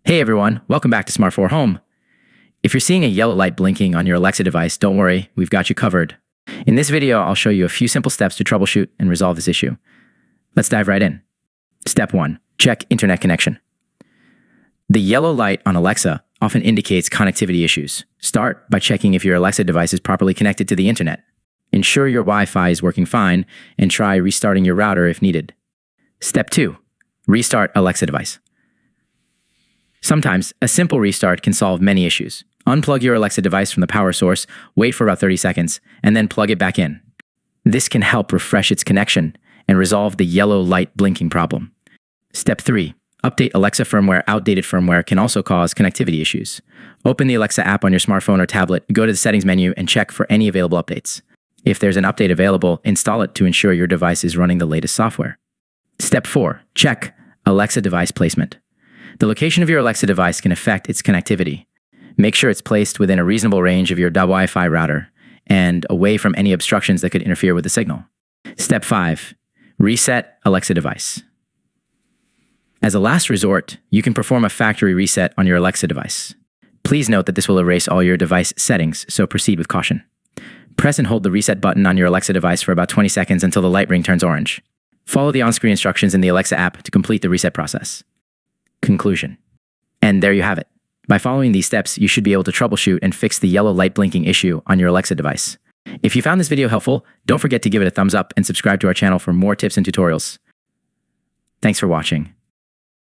Hey everyone, welcome back to SmartHome. If you're seeing a yellow light blinking on your Alexa device, don't worry, we've got you covered. In this video, I'll show you a few simple steps to troubleshoot and resolve this issue. Let's dive right in. Step 1. Check internet connection. The yellow light on Alexa often indicates connectivity issues. Start by checking if your Alexa device is properly connected to the internet. Ensure your Wi-Fi is working fine and try restarting your router if needed. Step 2. Restart Alexa device. Sometimes, a simple restart can solve many issues. Unplug your Alexa device from the power source, wait for about 30 seconds, and then plug it back in. This can help refresh its connection and resolve the yellow light blinking problem. Step 3. Update Alexa firmware. Outdated firmware can also cause connectivity issues. Open the Alexa app on your smartphone or tablet, go to the settings menu, and check for any available updates. If there's an update available, install it to ensure your device is running the latest software. Step 4. Check Alexa device placement. The location of your Alexa device can affect its connectivity. Make sure it's placed within a reasonable range of your Wi-Fi router and away from any obstructions that could interfere with the signal. Step 5. Reset Alexa device. As a last resort, you can perform a factory reset on your Alexa device. Please note that this will erase all your device settings, so proceed with caution. Press and hold the reset button on your Alexa device for about 20 seconds until the light ring turns orange. Follow the on-screen instructions in the Alexa app to complete the reset process. Conclusion. And there you have it. By following these steps, you should be able to troubleshoot and fix the yellow light blinking issue on your Alexa device. If you found this video helpful, don't forget to give it a thumbs up and subscribe to our channel for more tips and tutorials. Thanks for watching.